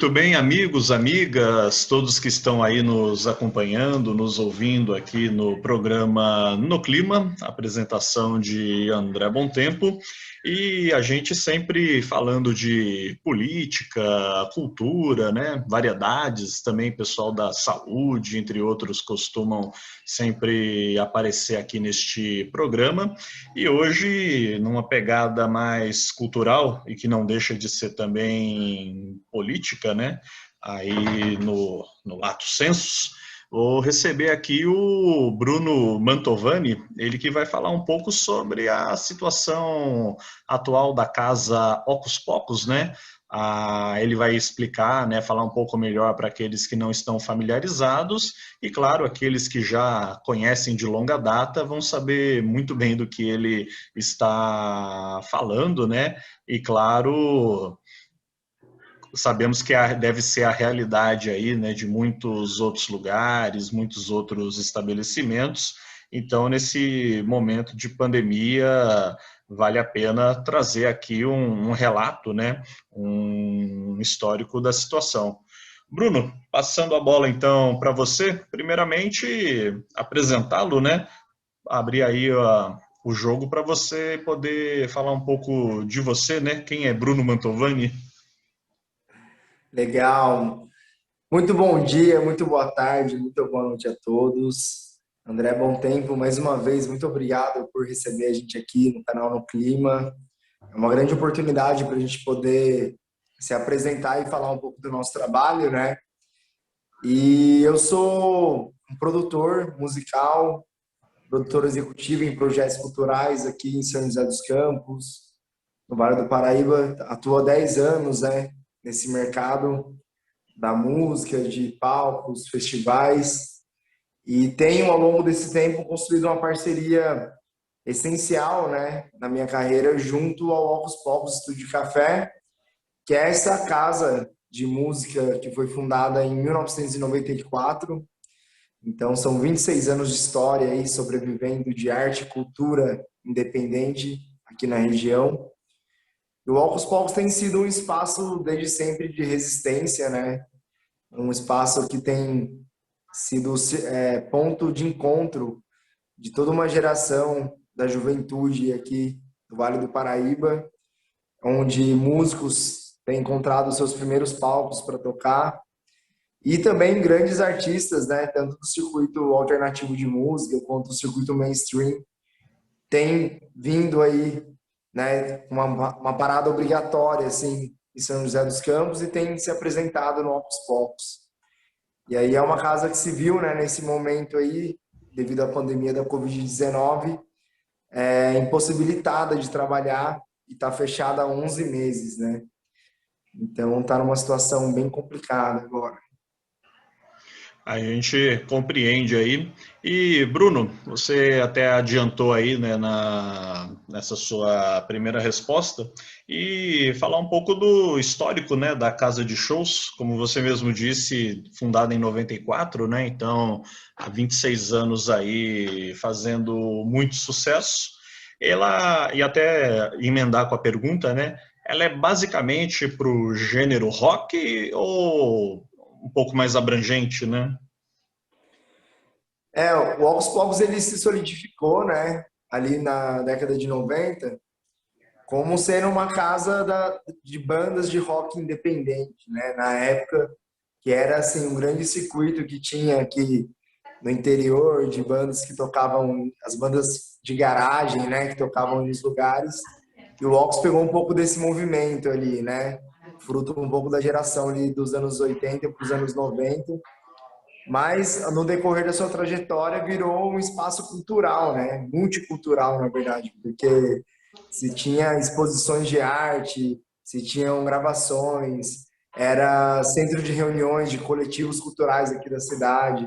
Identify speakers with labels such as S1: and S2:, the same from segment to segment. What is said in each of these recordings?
S1: Muito bem, amigos, amigas, todos que estão aí nos acompanhando, nos ouvindo aqui no programa No Clima, apresentação de André Bontempo, e a gente sempre falando de política, cultura, né, variedades, também pessoal da saúde, entre outros, costumam sempre aparecer aqui neste programa, e hoje, numa pegada mais cultural, e que não deixa de ser também política, né? Aí no lato sensus, vou receber aqui o Bruno Mantovani, ele que vai falar um pouco sobre a situação atual da casa Ocus Pocus, né? Ele vai explicar, né, falar um pouco melhor para aqueles que não estão familiarizados e, claro, aqueles que já conhecem de longa data vão saber muito bem do que ele está falando, né? E, claro, sabemos que deve ser a realidade aí, né, de muitos outros lugares, muitos outros estabelecimentos. Então, nesse momento de pandemia, vale a pena trazer aqui um relato, né, um histórico da situação. Bruno, passando a bola então para você, primeiramente apresentá-lo, né, abrir aí o jogo para você poder falar um pouco de você, né, quem é Bruno Mantovani?
S2: Legal. Muito bom dia, muito boa tarde, muito boa noite a todos. André, bom tempo. Mais uma vez, muito obrigado por receber a gente aqui no canal No Clima. É uma grande oportunidade para a gente poder se apresentar e falar um pouco do nosso trabalho, né? E eu sou um produtor musical, produtor executivo em projetos culturais aqui em São José dos Campos, no Vale do Paraíba. Atuo há 10 anos, né, nesse mercado da música, de palcos, festivais, e tenho ao longo desse tempo construído uma parceria essencial, né, na minha carreira junto ao Ocus Pocus Estúdio de Café, que é essa casa de música que foi fundada em 1994. Então são 26 anos de história aí sobrevivendo de arte e cultura independente aqui na região. E o Ocus Pocus tem sido um espaço desde sempre de resistência, né? Um espaço que tem sido ponto de encontro de toda uma geração da juventude aqui do Vale do Paraíba, onde músicos têm encontrado seus primeiros palcos para tocar e também grandes artistas, né, tanto do circuito alternativo de música quanto do circuito mainstream, têm vindo aí, né, uma parada obrigatória assim em São José dos Campos e tem se apresentado no Ocus Pocus. E aí é uma casa que se viu, né, nesse momento aí, devido à pandemia da Covid-19, impossibilitada de trabalhar e está fechada há 11 meses, né? Então está numa situação bem complicada agora.
S1: A gente compreende aí. E, Bruno, você até adiantou aí, né, nessa sua primeira resposta, e falar um pouco do histórico, né, da casa de shows, como você mesmo disse, fundada em 94, né, então há 26 anos aí fazendo muito sucesso. Ela, e até emendar com a pergunta, né, ela é basicamente para o gênero rock ou um pouco mais abrangente, né?
S2: O Ocus Pocus ele se solidificou, né, ali na década de 90, como sendo uma casa de bandas de rock independente, né? Na época que era assim um grande circuito que tinha aqui no interior de bandas que tocavam, as bandas de garagem, né, que tocavam nos lugares. E o Ocus pegou um pouco desse movimento ali, né? Fruto um pouco da geração ali dos anos 80 para os anos 90. Mas no decorrer da sua trajetória virou um espaço cultural, né? Multicultural, na verdade, porque se tinha exposições de arte, se tinham gravações, era centro de reuniões de coletivos culturais aqui da cidade.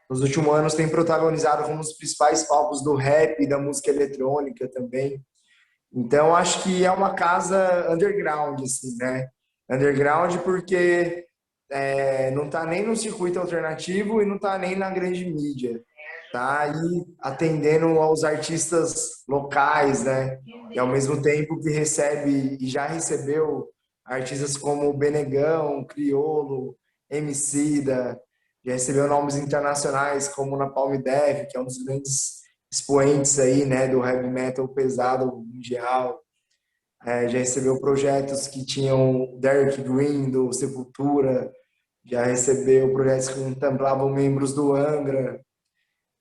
S2: Nos últimos anos tem protagonizado como os principais palcos do rap e da música eletrônica também. Então acho que é uma casa underground, assim, né? Underground porque não está nem no circuito alternativo e não está nem na grande mídia. Tá aí atendendo aos artistas locais, né? E ao mesmo tempo que recebe e já recebeu artistas como Benegão, Criolo, Emicida, já recebeu nomes internacionais como Napalm Death, que é um dos grandes expoentes aí, né, do heavy metal pesado mundial. Já recebeu projetos que tinham Derek Green, do Sepultura, já recebeu projetos que contemplavam membros do Angra,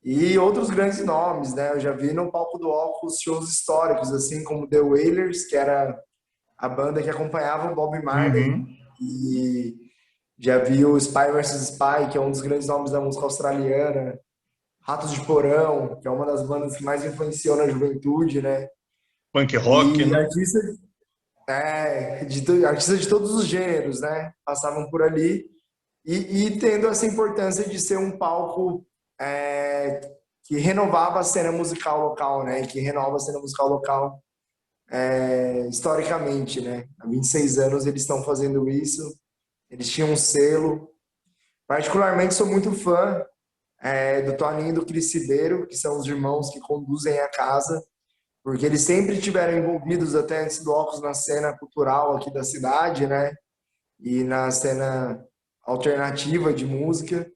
S2: e outros grandes nomes, né? Eu já vi no palco do Óculos shows históricos, assim como The Wailers, que era a banda que acompanhava o Bob Marley,
S1: Uhum.
S2: e já vi o Spy vs Spy, que é um dos grandes nomes da música australiana, Ratos de Porão, que é uma das bandas que mais influenciou na juventude, né?
S1: Punk rock,
S2: E
S1: né?
S2: artistas de todos os gêneros, né? Passavam por ali e tendo essa importância de ser um palco é, que renovava a cena musical local, né? Que renova a cena musical local historicamente, né? Há 26 anos eles estão fazendo isso. Eles tinham um selo. Particularmente sou muito fã do Toninho e do Cris Ribeiro, que são os irmãos que conduzem a casa, porque eles sempre tiveram envolvidos até antes do óculos na cena cultural aqui da cidade, né? E na cena alternativa de música.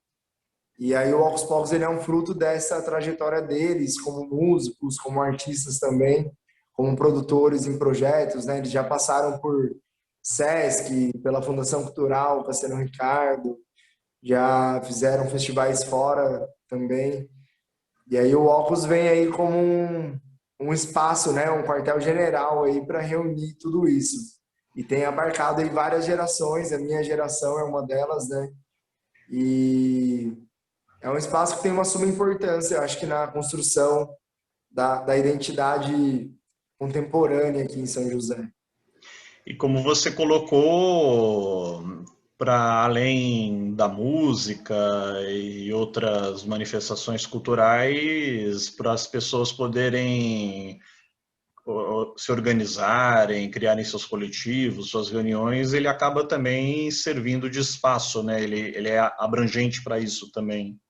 S2: E aí o Ocus Pocus ele é um fruto dessa trajetória deles como músicos, como artistas também, como produtores em projetos, né? Eles já passaram por Sesc, pela Fundação Cultural, Cassiano Ricardo, já fizeram festivais fora também. E aí o Ocus vem aí como um espaço, né? Um quartel-general aí para reunir tudo isso. E tem abarcado aí várias gerações, a minha geração é uma delas, né? E é um espaço que tem uma suma importância, eu acho que na construção da identidade contemporânea aqui em São José.
S1: E como você colocou, para além da música e outras manifestações culturais, para as pessoas poderem se organizarem, criarem seus coletivos, suas reuniões, ele acaba também servindo de espaço, né? Ele é abrangente para isso também.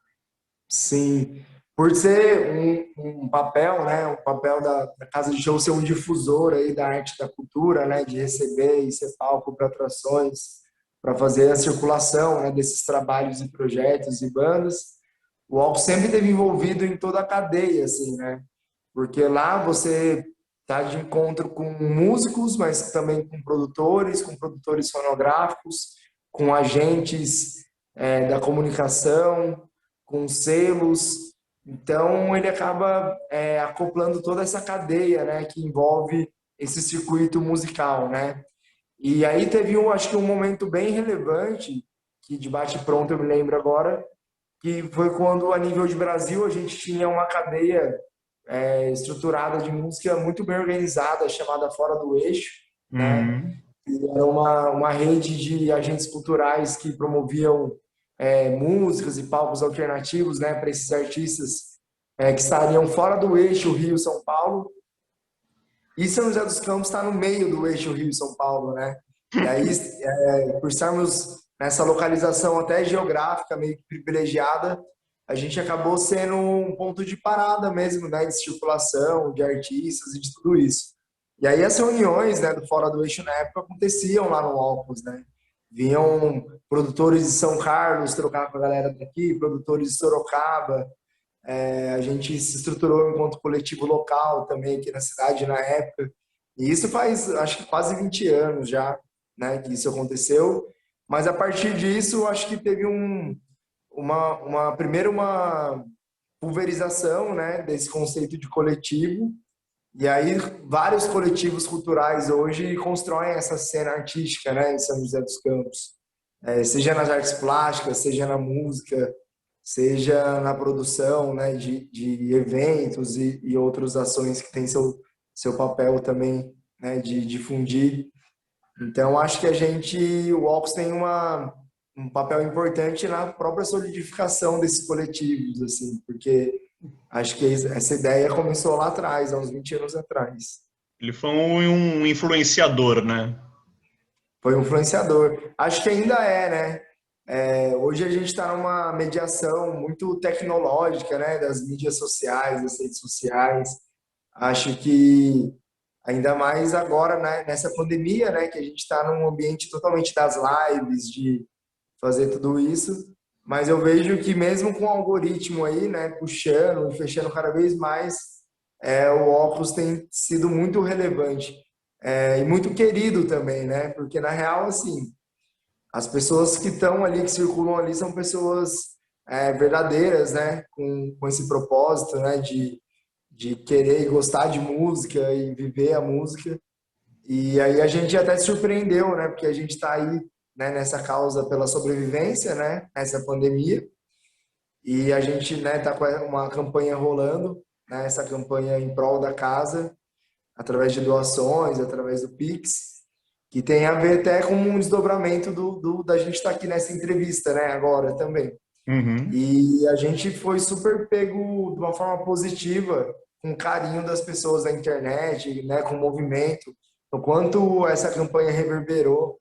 S2: Sim, por ser um papel, né, o papel da Casa de Show ser um difusor aí da arte e da cultura, né, de receber e ser palco para atrações, para fazer a circulação, né, desses trabalhos e projetos e bandas, o Alco sempre esteve envolvido em toda a cadeia, assim, né, porque lá você está de encontro com músicos, mas também com produtores fonográficos, com agentes da comunicação, com selos. Então, ele acaba acoplando toda essa cadeia, né, que envolve esse circuito musical, né? E aí teve acho que um momento bem relevante, que de bate-pronto eu me lembro agora, que foi quando, a nível de Brasil, a gente tinha uma cadeia estruturada de música muito bem organizada, chamada Fora do Eixo, né?
S1: Uhum.
S2: E era uma rede de agentes culturais que promoviam músicas e palcos alternativos, né, para esses artistas que estariam fora do eixo Rio-São Paulo. E São José dos Campos está no meio do eixo Rio-São Paulo, né? E aí, por estarmos nessa localização até geográfica meio que privilegiada, a gente acabou sendo um ponto de parada mesmo, né, de circulação, de artistas e de tudo isso. E aí as reuniões, né, do Fora do Eixo na época aconteciam lá no Opus, né? Vinham produtores de São Carlos trocar com a galera daqui, produtores de Sorocaba. A gente se estruturou enquanto coletivo local também aqui na cidade na época. E isso faz, acho que quase 20 anos já, né, que isso aconteceu. Mas a partir disso, acho que teve primeiro uma pulverização, né, desse conceito de coletivo. E aí vários coletivos culturais hoje constroem essa cena artística, né, em São José dos Campos. Seja nas artes plásticas, seja na música, seja na produção, né, de eventos e outras ações que têm seu papel também, né, de difundir. Então, acho que o Walks tem um papel importante na própria solidificação desses coletivos, assim, porque acho que essa ideia começou lá atrás, há uns 20 anos atrás.
S1: Ele foi um influenciador, né?
S2: Foi um influenciador. Acho que ainda é, né? Hoje a gente está numa mediação muito tecnológica, né? Das mídias sociais, das redes sociais. Acho que Ainda mais agora, né, nessa pandemia, né, que a gente está num ambiente totalmente das lives, de fazer tudo isso. Mas eu vejo que mesmo com o algoritmo aí, né, puxando e fechando cada vez mais, o óculos tem sido muito relevante, e muito querido também, né? Porque na real, assim, as pessoas que estão ali, que circulam ali, são pessoas verdadeiras, né? Com esse propósito, né? De querer e gostar de música e viver a música. E aí a gente até se surpreendeu, né? Porque a gente está aí, né, nessa causa pela sobrevivência, né? Essa pandemia. E a gente, né, tá com uma campanha rolando, né? Essa campanha em prol da casa, através de doações, através do Pix, que tem a ver até com um desdobramento da gente estar aqui nessa entrevista, né? Agora também.
S1: Uhum.
S2: E a gente foi super pego de uma forma positiva, com carinho das pessoas da internet, né, com o movimento, o quanto essa campanha reverberou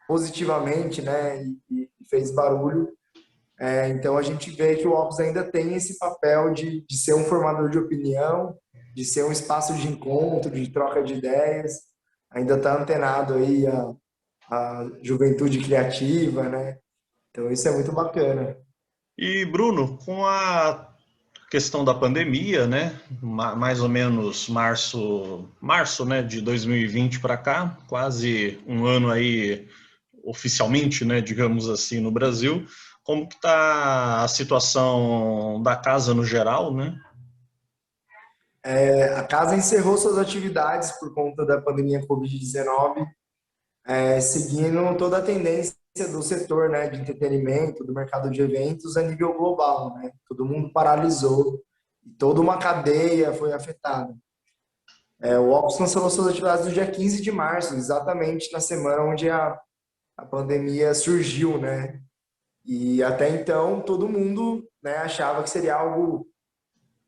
S2: positivamente, né, e fez barulho. Então a gente vê que o Opus ainda tem esse papel de ser um formador de opinião, de ser um espaço de encontro, de troca de ideias, ainda está antenado aí a juventude criativa, né? Então isso é muito bacana.
S1: E Bruno, com a questão da pandemia, né? Mais ou menos março, né, de 2020 para cá, quase um ano aí oficialmente, né, digamos assim, no Brasil. Como que está a situação da casa no geral, né?
S2: A casa encerrou suas atividades por conta da pandemia Covid-19, seguindo toda a tendência do setor, né, de entretenimento, do mercado de eventos a nível global, né? Todo mundo paralisou e toda uma cadeia foi afetada. O Opus cancelou suas atividades no dia 15 de março, exatamente na semana onde a pandemia surgiu, né? E até então todo mundo, né, achava que seria algo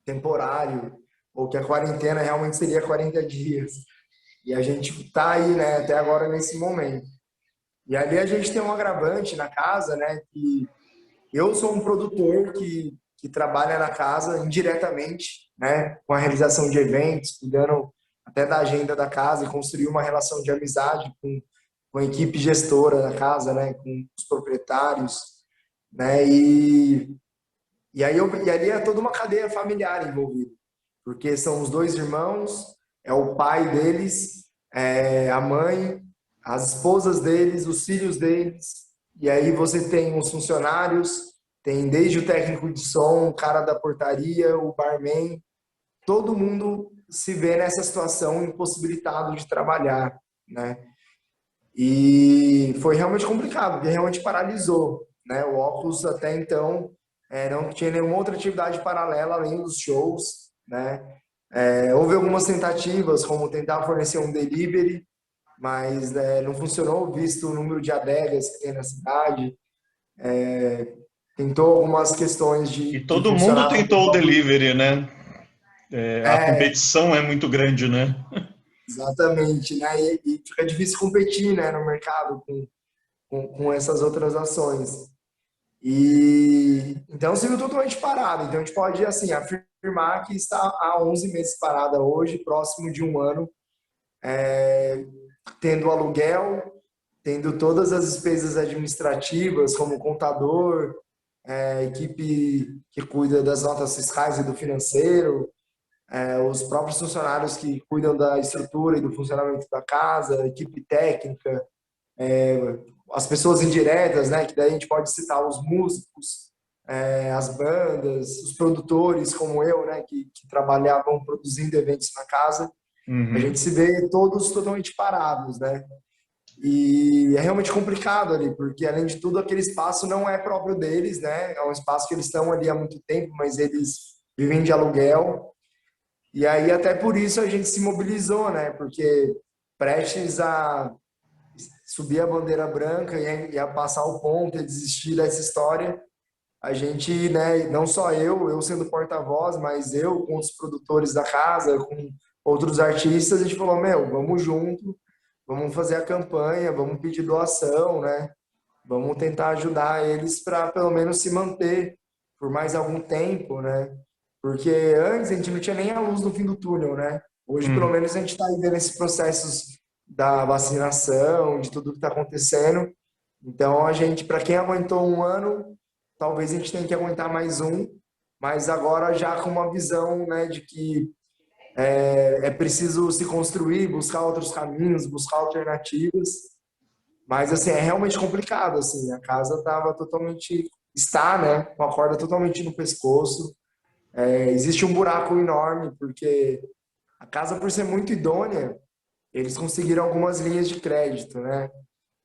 S2: temporário, ou que a quarentena realmente seria 40 dias. E a gente está aí, né, até agora nesse momento. E ali a gente tem um agravante na casa, né, que eu sou um produtor que trabalha na casa indiretamente, né, com a realização de eventos, cuidando até da agenda da casa e construir uma relação de amizade com a equipe gestora da casa, né, com os proprietários, né, e ali é toda uma cadeia familiar envolvida, porque são os dois irmãos, é o pai deles, a mãe, as esposas deles, os filhos deles, e aí você tem os funcionários, tem desde o técnico de som, o cara da portaria, o barman, todo mundo se vê nessa situação impossibilitado de trabalhar, né? E foi realmente complicado, porque realmente paralisou, né? O Opus até então não tinha nenhuma outra atividade paralela além dos shows, né? Houve algumas tentativas, como tentar fornecer um delivery, mas não funcionou, visto o número de adegas que tem na cidade. Tentou algumas questões
S1: E
S2: de
S1: todo mundo
S2: funcionar como
S1: tentou o
S2: bagulho.
S1: delivery, né? A
S2: É,
S1: competição é muito grande, né?
S2: exatamente, né? E fica difícil competir, né, no mercado com essas outras ações. E então se viu totalmente parado. Então a gente pode assim afirmar que está há 11 meses parada hoje, próximo de um ano, tendo aluguel, tendo todas as despesas administrativas, como contador, equipe que cuida das notas fiscais e do financeiro, os próprios funcionários que cuidam da estrutura e do funcionamento da casa, equipe técnica, as pessoas indiretas, né? Que daí a gente pode citar os músicos, as bandas, os produtores como eu, né? Que trabalhavam produzindo eventos na casa. A gente
S1: Uhum.
S2: se vê todos totalmente parados, né? E é realmente complicado ali, porque além de tudo, aquele espaço não é próprio deles, né? É um espaço que eles estão ali há muito tempo, mas eles vivem de aluguel. E aí, até por isso, a gente se mobilizou, né? Porque prestes a subir a bandeira branca e a passar o ponto e desistir dessa história, a gente, né, não só eu sendo porta-voz, mas eu com os produtores da casa, com outros artistas, a gente falou, meu, vamos junto, vamos fazer a campanha, vamos pedir doação, né? Vamos tentar ajudar eles para pelo menos se manter por mais algum tempo, né? Porque antes a gente não tinha nem a luz no fim do túnel, né? Hoje, pelo menos, a gente está ainda nesses processos da vacinação, de tudo que está acontecendo. Então, a gente, para quem aguentou um ano, talvez a gente tenha que aguentar mais um, mas agora já com uma visão, né, de que é preciso se construir, buscar outros caminhos, buscar alternativas. Mas, assim, é realmente complicado, assim. A casa estava totalmente... Está, né? Com a corda totalmente no pescoço. Existe um buraco enorme, porque a casa, por ser muito idônea, eles conseguiram algumas linhas de crédito, né?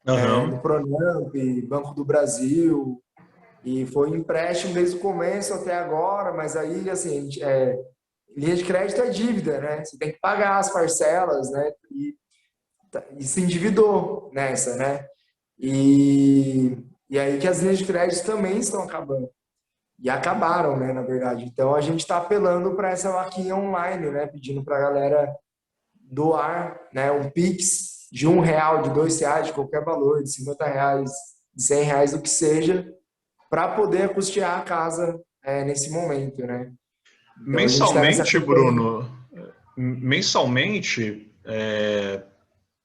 S2: No
S1: Aham.
S2: Pronamp, Banco do Brasil, e foi um empréstimo desde o começo até agora, mas aí, assim, linha de crédito é dívida, né? Você tem que pagar as parcelas, né? E se endividou nessa, né? E aí que as linhas de crédito também estão acabando. E acabaram, né, na verdade. Então a gente está apelando para essa vaquinha online, né? Pedindo para a galera doar, né? Um Pix de R$ 1, de R$ 2, de qualquer valor, de R$ 50, de R$ 100, o que seja, para poder custear a casa nesse momento, né? Então a gente está nessa
S1: Mensalmente,
S2: campanha.
S1: Bruno, mensalmente,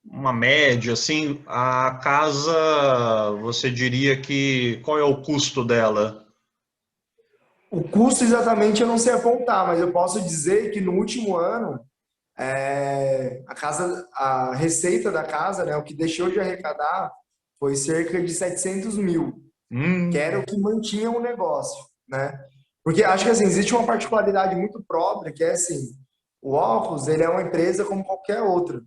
S1: uma média, assim, a casa, você diria que qual é o custo dela?
S2: O custo exatamente eu não sei apontar, mas eu posso dizer que no último ano a receita da casa, né, o que deixou de arrecadar foi cerca de 700 mil, que era o
S1: Hum,
S2: que mantinha o negócio, né? Porque acho que assim, existe uma particularidade muito própria, que é assim, o Ocus, ele é uma empresa como qualquer outra,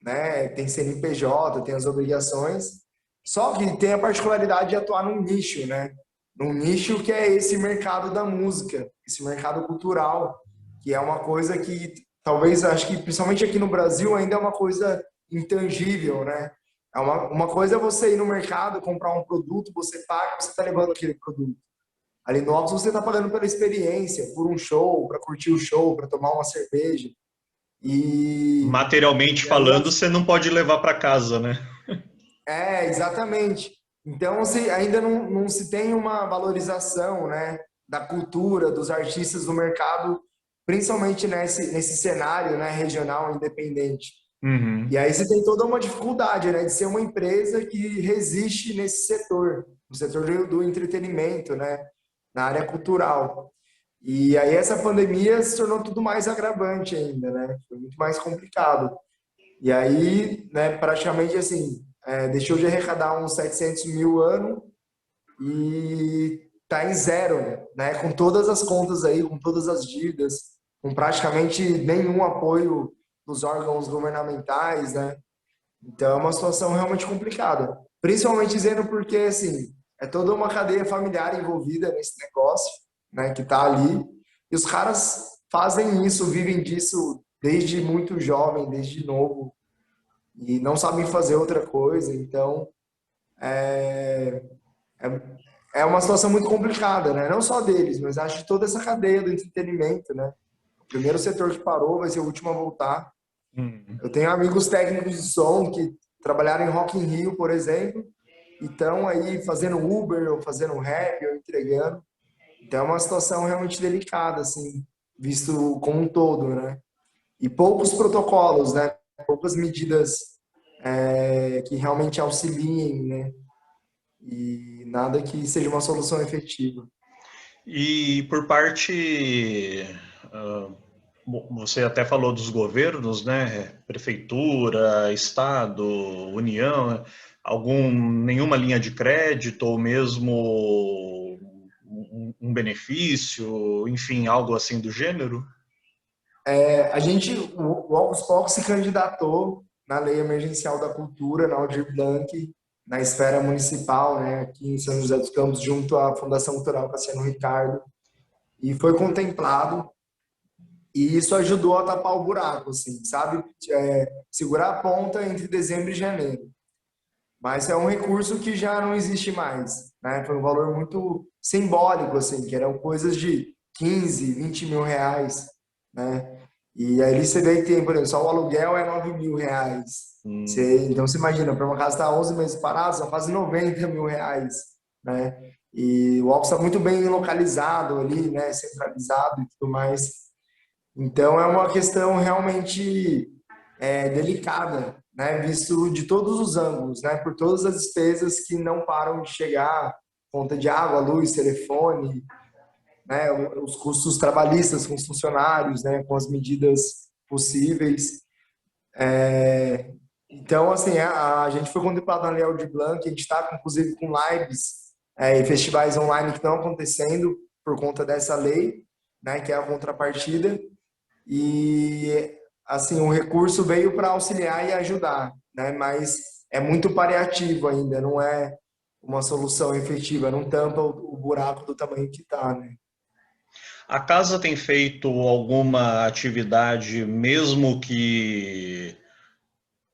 S2: né? Tem CNPJ, tem as obrigações, só que tem a particularidade de atuar num nicho, né? Num nicho que é esse mercado da música, esse mercado cultural, que é uma coisa que talvez, acho que principalmente aqui no Brasil, ainda é uma coisa intangível, né? Uma coisa é você ir no mercado, comprar um produto, você paga, você está levando aquele produto. Ali no Ocus você está pagando pela experiência, por um show, para curtir o show, para tomar uma cerveja. E,
S1: materialmente
S2: e aí
S1: falando, você não pode levar para casa, né?
S2: exatamente. Então, ainda não se tem uma valorização, né, da cultura, dos artistas do mercado, principalmente nesse cenário, né, regional independente. E
S1: Uhum.
S2: aí você tem toda uma dificuldade, né, de ser uma empresa que resiste nesse setor, no setor do entretenimento, né, na área cultural. E aí essa pandemia se tornou tudo mais agravante ainda, né? Foi muito mais complicado. E aí, né, praticamente assim, deixou de arrecadar uns 700 mil ano e tá em zero, né? Com todas as contas aí, com todas as dívidas, com praticamente nenhum apoio dos órgãos governamentais, né? Então é uma situação realmente complicada. Principalmente dizendo porque, assim, é toda uma cadeia familiar envolvida nesse negócio, né, que tá ali. E os caras fazem isso, vivem disso desde muito jovem, desde novo, e não sabem fazer outra coisa. Então, é uma situação muito complicada, né? Não só deles, mas acho que toda essa cadeia do entretenimento, né? O primeiro setor que parou vai ser o último a voltar.
S1: Uhum.
S2: Eu tenho amigos técnicos de som que trabalharam em Rock in Rio, por exemplo, e estão aí fazendo Uber, ou fazendo rap, ou entregando. Então é uma situação realmente delicada, assim, visto como um todo, né? E poucos protocolos, né? Poucas medidas que realmente auxiliem, né? E nada que seja uma solução efetiva.
S1: E por parte, ah, você até falou dos governos, né? Prefeitura, Estado, União, né? Nenhuma linha de crédito ou mesmo um benefício, enfim, algo assim do gênero?
S2: O Ocus Pocus se candidatou na Lei Emergencial da Cultura, na Aldir Blanc, na esfera municipal, né, aqui em São José dos Campos, junto à Fundação Cultural Cassiano Ricardo, e foi contemplado, e isso ajudou a tapar o buraco, assim, sabe? Segurar a ponta entre dezembro e janeiro. Mas é um recurso que já não existe mais, né? Foi um valor muito simbólico, assim, que eram coisas de 15, 20 mil reais, né? E aí você vê que tem, por exemplo, só o aluguel é 9 mil reais. Então você imagina, para uma casa estar 11 meses parada, são quase 90 mil reais, né? E o Alpes está muito bem localizado ali, né? Centralizado e tudo mais. Então, é uma questão realmente delicada, né? Visto de todos os ângulos, né? Por todas as despesas que não param de chegar, conta de água, luz, telefone, né? Os custos trabalhistas com os funcionários, né? Com as medidas possíveis. Então, assim, a gente foi contemplado na Lei Aldir Blanc, a gente está, inclusive, com lives e festivais online que estão acontecendo por conta dessa lei, né? Que é a contrapartida. E, assim, o recurso veio para auxiliar e ajudar, né? Mas é muito paliativo ainda, não é uma solução efetiva, não tampa o buraco do tamanho que está, né?
S1: A casa tem feito alguma atividade, mesmo que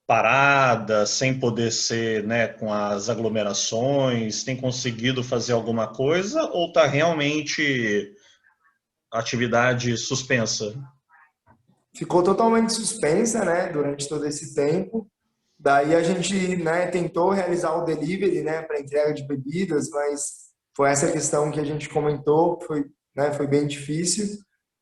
S1: parada, sem poder ser, né, com as aglomerações? Tem conseguido fazer alguma coisa ou está realmente atividade suspensa?
S2: Ficou totalmente suspensa, né, durante todo esse tempo. Daí a gente, né, tentou realizar o delivery, né, para entrega de bebidas, mas foi essa questão que a gente comentou, foi, né, foi bem difícil.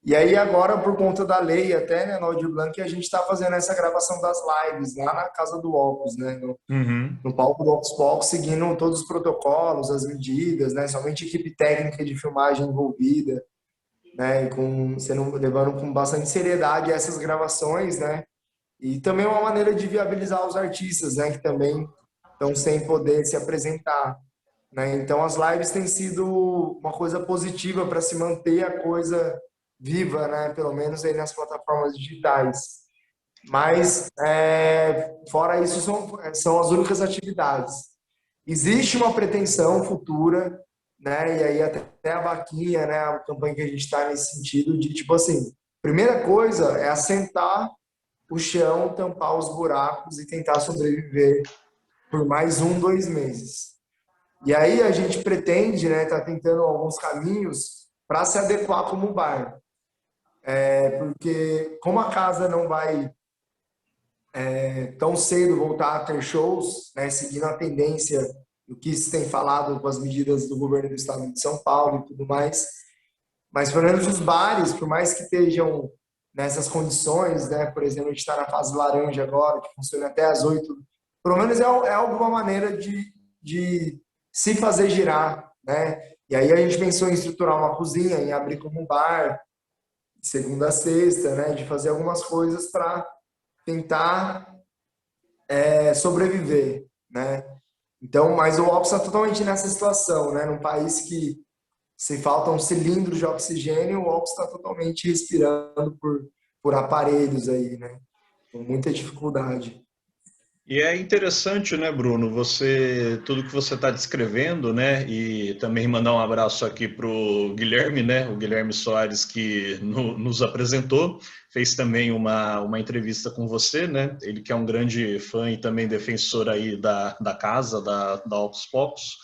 S2: E aí agora, por conta da lei, até, né, no Audio Blanc, a gente está fazendo essa gravação das lives lá na casa do Opus, né,
S1: Uhum.
S2: no palco do Opus Palco, seguindo todos os protocolos, as medidas, né, somente equipe técnica de filmagem envolvida, né, e levando com bastante seriedade essas gravações, né, e também uma maneira de viabilizar os artistas, né, que também estão sem poder se apresentar, né? Então as lives têm sido uma coisa positiva para se manter a coisa viva, né, pelo menos aí nas plataformas digitais. Mas fora isso são as únicas atividades. Existe uma pretensão futura, né? E aí até a vaquinha, né? A campanha que a gente está nesse sentido de tipo assim, primeira coisa é assentar o chão, tampar os buracos e tentar sobreviver por mais 2 meses. E aí a gente pretende, né, tá tentando alguns caminhos para se adequar como bar, porque como a casa não vai tão cedo voltar a ter shows, né, seguindo a tendência do que se tem falado com as medidas do governo do estado de São Paulo e tudo mais, mas pelo menos os bares, por mais que estejam nessas condições, né? Por exemplo, a gente está na fase laranja agora, que funciona até às 8. Pelo menos é alguma maneira de se fazer girar, né? E aí a gente pensou em estruturar uma cozinha, em abrir como um bar, de segunda a sexta, né? De fazer algumas coisas para tentar sobreviver, né? Então, mas o Ops está totalmente nessa situação, né? Num país que se faltam cilindros de oxigênio, o Ops está totalmente respirando por aparelhos aí, né? Com muita dificuldade.
S1: E é interessante, né, Bruno, tudo que você está descrevendo, né, e também mandar um abraço aqui para o Guilherme, né, o Guilherme Soares que nos apresentou, fez também uma entrevista com você, né, ele que é um grande fã e também defensor aí da casa, da Ocus Pocus.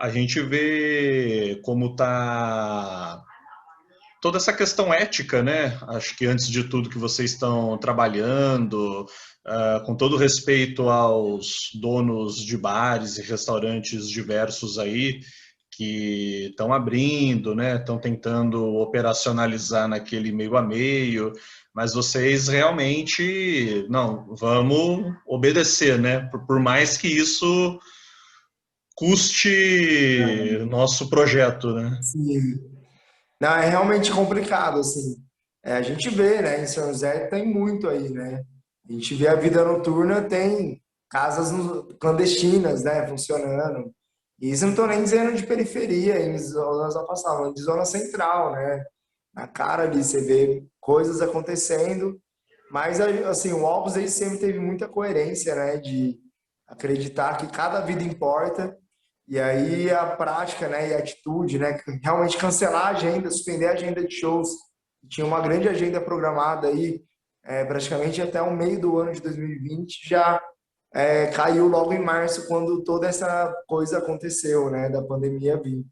S1: A gente vê como está toda essa questão ética, né? Acho que antes de tudo que vocês estão trabalhando, com todo respeito aos donos de bares e restaurantes diversos aí que estão abrindo, né? Estão tentando operacionalizar naquele meio a meio, mas vocês realmente não vamos obedecer, né? Por mais que isso custe nosso projeto, né?
S2: Sim. Não, é realmente complicado, assim. A gente vê, né? Em São José tem muito aí, né? A gente vê a vida noturna, tem casas clandestinas, né? Funcionando. E isso não estou nem dizendo de periferia, em zonas afastadas, mas de zona central, né? Na cara ali, você vê coisas acontecendo. Mas, assim, o Opus ele sempre teve muita coerência, né? De acreditar que cada vida importa. E aí a prática, né, e a atitude, né, realmente cancelar a agenda, suspender a agenda de shows. Tinha uma grande agenda programada aí, praticamente até o meio do ano de 2020, já caiu logo em março, quando toda essa coisa aconteceu, né, da pandemia vir.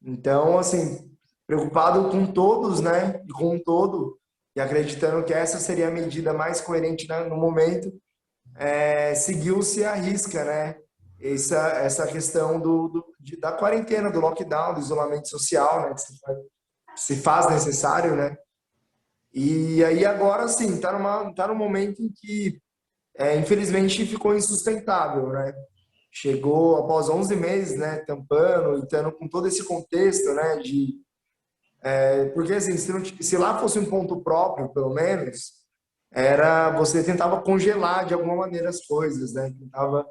S2: Então, assim, preocupado com todos, né, e com um todo, e acreditando que essa seria a medida mais coerente, né, no momento, seguiu-se à risca, né? Essa questão da quarentena, do lockdown, do isolamento social, né? se faz necessário, né? E aí agora sim, tá num momento em que, infelizmente, ficou insustentável, né? Chegou após 11 meses, né, tampando e tendo com todo esse contexto, né, porque assim, se lá fosse um ponto próprio, pelo menos, era você tentava congelar de alguma maneira as coisas, né? Tentava,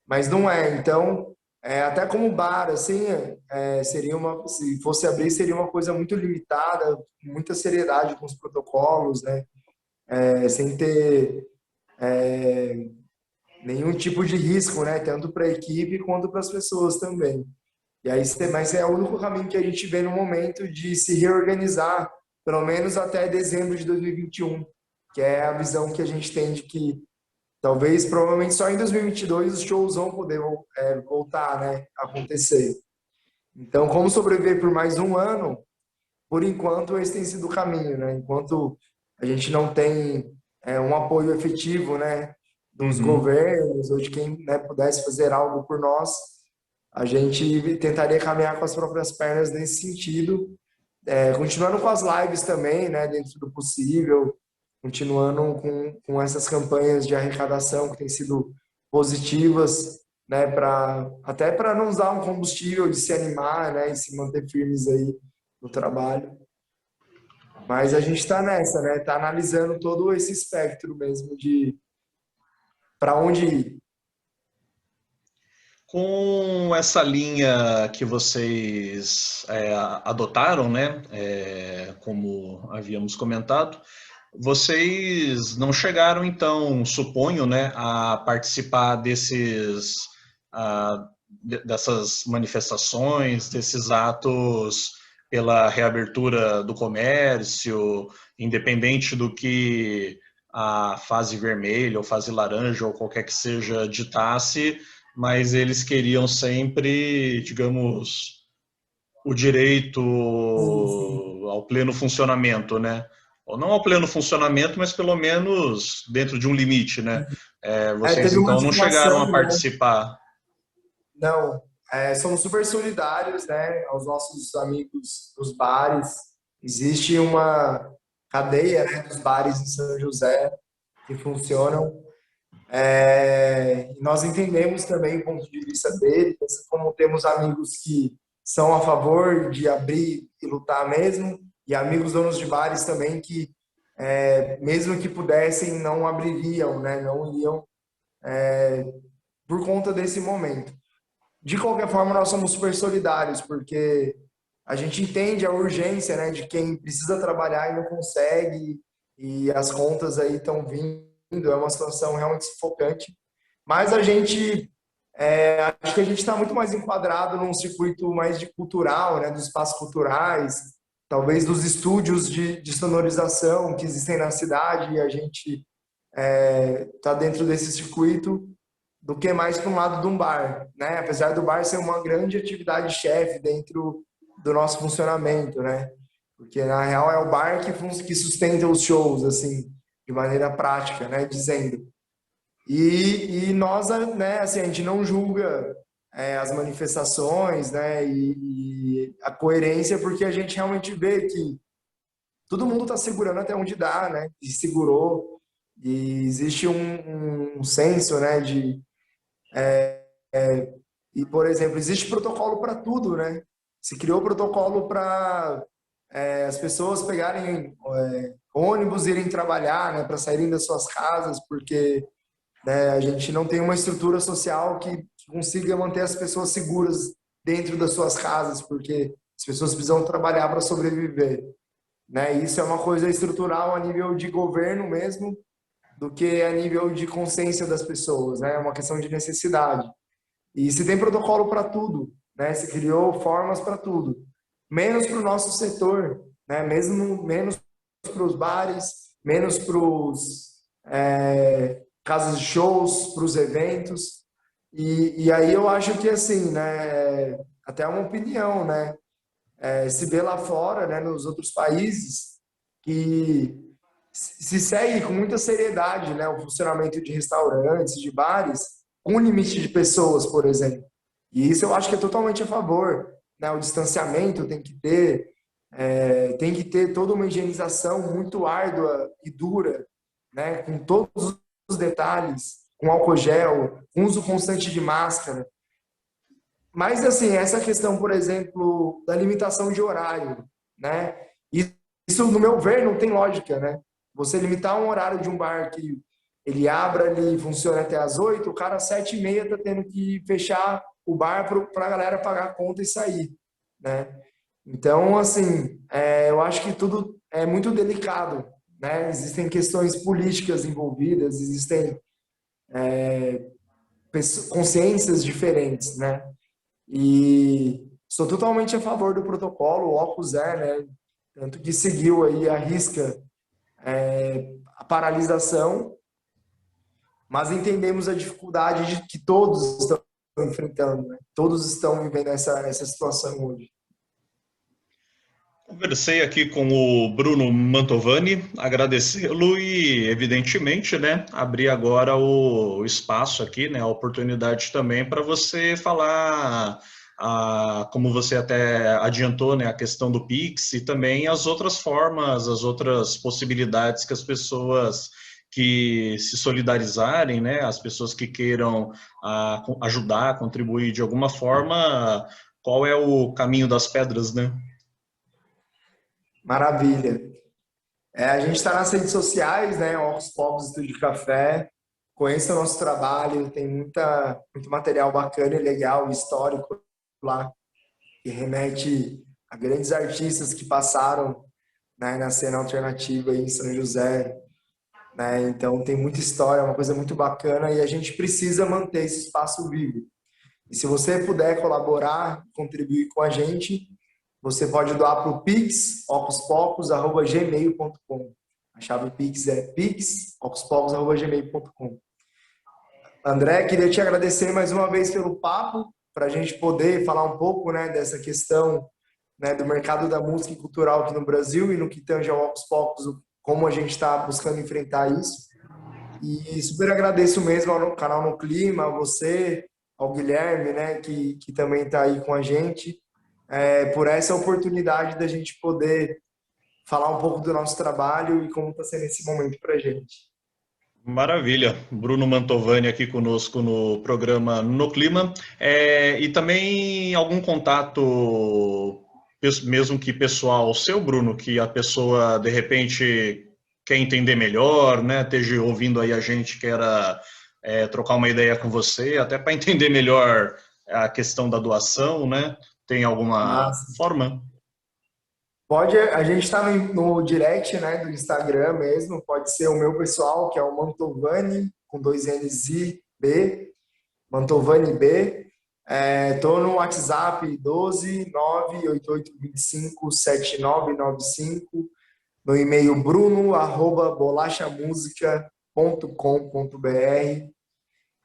S2: mas não é. Então, até como bar, assim, seria se fosse abrir, seria uma coisa muito limitada, com muita seriedade com os protocolos, né? Sem ter nenhum tipo de risco, né? Tanto para a equipe quanto para as pessoas também. E aí, mas é o único caminho que a gente vê no momento de se reorganizar, pelo menos até dezembro de 2021, que é a visão que a gente tem de que talvez, provavelmente, só em 2022 os shows vão poder voltar, né, a acontecer. Então, como sobreviver por mais um ano, por enquanto, esse tem sido o caminho, né? Enquanto a gente não tem um apoio efetivo, né, dos
S1: Uhum.
S2: governos ou de quem, né, pudesse fazer algo por nós, a gente tentaria caminhar com as próprias pernas nesse sentido, continuando com as lives também, né, dentro do possível, continuando com essas campanhas de arrecadação que têm sido positivas, né, até para não usar um combustível de se animar, né, e se manter firmes aí no trabalho. Mas a gente está nessa, né, está analisando todo esse espectro mesmo de para onde ir.
S1: Com essa linha que vocês adotaram, né, como havíamos comentado, vocês não chegaram, então, suponho, né, a participar dessas manifestações, desses atos pela reabertura do comércio, independente do que a fase vermelha ou fase laranja ou qualquer que seja ditasse, mas eles queriam sempre, digamos, o direito
S2: Sim, sim.
S1: ao pleno funcionamento, né? Ou não ao pleno funcionamento, mas pelo menos dentro de um limite, né? Vocês
S2: Teve uma
S1: então não chegaram a
S2: articulação, né?
S1: participar.
S2: Não, somos super solidários, né, aos nossos amigos dos bares. Existe uma cadeia, né, dos bares em São José que funcionam. E nós entendemos também o ponto de vista deles, assim como temos amigos que são a favor de abrir e lutar mesmo, e amigos donos de bares também que, mesmo que pudessem, não abririam, né, não iriam por conta desse momento. De qualquer forma, nós somos super solidários, porque a gente entende a urgência, né, de quem precisa trabalhar e não consegue, e as contas aí estão vindo, é uma situação realmente sufocante. Mas a gente, acho que a gente está muito mais enquadrado num circuito mais de cultural, né, dos espaços culturais, talvez dos estúdios de sonorização que existem na cidade, e a gente está dentro desse circuito do que mais para um lado de um bar, né? Apesar do bar ser uma grande atividade chefe dentro do nosso funcionamento, né? Porque na real é o bar que sustenta os shows, assim, de maneira prática, né? Dizendo. E nós, né? Assim, a gente não julga as manifestações, né? E a coerência, porque a gente realmente vê que todo mundo está segurando até onde dá, né? E segurou. E existe um senso, né? E, por exemplo, existe protocolo para tudo, né? Se criou protocolo para as pessoas pegarem ônibus e irem trabalhar, né? Para saírem das suas casas, porque a gente não tem uma estrutura social que consiga manter as pessoas seguras dentro das suas casas, porque as pessoas precisam trabalhar para sobreviver, né? Isso é uma coisa estrutural a nível de governo mesmo, do que a nível de consciência das pessoas, né? É uma questão de necessidade. E se tem protocolo para tudo, né? Se criou formas para tudo, menos para o nosso setor, né? Mesmo menos para os bares, menos para os casas de shows, para os eventos. E aí eu acho que assim, né? Até uma opinião, né? Se vê lá fora, né? Nos outros países que se segue com muita seriedade, né? O funcionamento de restaurantes, de bares, com limite de pessoas, por exemplo. E isso eu acho que é totalmente a favor, né? O distanciamento tem que ter. tem que ter toda uma higienização muito árdua e dura, né? Com todos os detalhes, com álcool gel, com uso constante de máscara. Mas, assim, essa questão, por exemplo, da limitação de horário, né? Isso, no meu ver, não tem lógica, né? Você limitar um horário de um bar que ele abra ali e funciona até às 8, o cara às 7h30 está tendo que fechar o bar para a galera pagar a conta e sair, né? Então, assim, eu acho que tudo é muito delicado, né? Existem questões políticas envolvidas, existem consciências diferentes, né? E sou totalmente a favor do protocolo, o Opus né? Tanto que seguiu aí à risca a paralisação, mas entendemos a dificuldade de que todos estão enfrentando, né? Todos estão vivendo essa situação hoje.
S1: Conversei aqui com o Bruno Mantovani, agradecê-lo e, evidentemente, né, abrir agora o espaço aqui, né, a oportunidade também para você falar, como você até adiantou, né, a questão do Pix e também as outras formas, as outras possibilidades que as pessoas que se solidarizarem, né, as pessoas que queiram ajudar, contribuir de alguma forma, qual é o caminho das pedras, né?
S2: Maravilha. A gente está nas redes sociais, né? Ocos Pocos Estúdio Café. Conheça o nosso trabalho, tem muito material bacana e legal, histórico lá, que remete a grandes artistas que passaram, né, na cena alternativa aí em São José, né? Então tem muita história, uma coisa muito bacana e a gente precisa manter esse espaço vivo. E se você puder colaborar, contribuir com a gente, você pode doar para o Pix, ocospocos@gmail.com. A chave Pix é pix@ocospocos@gmail.com. André, queria te agradecer mais uma vez pelo papo, para a gente poder falar um pouco, né, dessa questão, né, do mercado da música e cultural aqui no Brasil e no que tange ao Ocos Pocos, como a gente está buscando enfrentar isso. E super agradeço mesmo ao canal No Clima, a você, ao Guilherme, né, que também está aí com a gente, por essa oportunidade da gente poder falar um pouco do nosso trabalho e como está sendo esse momento para a gente.
S1: Maravilha. Bruno Mantovani aqui conosco no programa No Clima. E também algum contato, mesmo que pessoal seu, Bruno, que a pessoa de repente quer entender melhor, né? Esteja ouvindo aí a gente, queira trocar uma ideia com você, até para entender melhor a questão da doação, né? Tem alguma
S2: Mas
S1: forma?
S2: pode, a gente está no direct, né, do Instagram mesmo, pode ser o meu pessoal, que é o Mantovani, com 2 N's e B, Mantovani B. Tô no WhatsApp 12 988257995, no e-mail bruno@bolachamusica.com.br.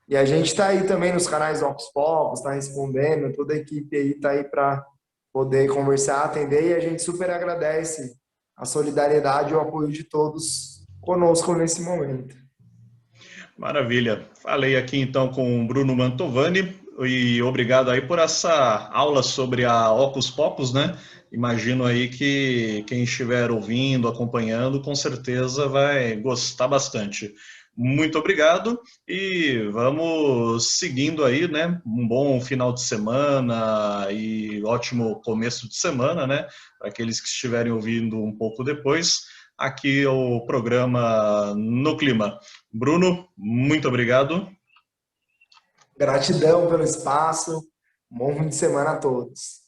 S2: E a gente está aí também nos canais Ocos Pocos, está respondendo, toda a equipe aí está aí para poder conversar, atender, e a gente super agradece a solidariedade e o apoio de todos conosco nesse momento.
S1: Maravilha. Falei aqui então com o Bruno Mantovani e obrigado aí por essa aula sobre a Ocos Pocos, né? Imagino aí que quem estiver ouvindo, acompanhando, com certeza vai gostar bastante. Muito obrigado e vamos seguindo aí, né? Um bom final de semana e ótimo começo de semana, né? Para aqueles que estiverem ouvindo um pouco depois, aqui é o programa No Clima. Bruno, muito obrigado.
S2: Gratidão pelo espaço, bom fim de semana a todos.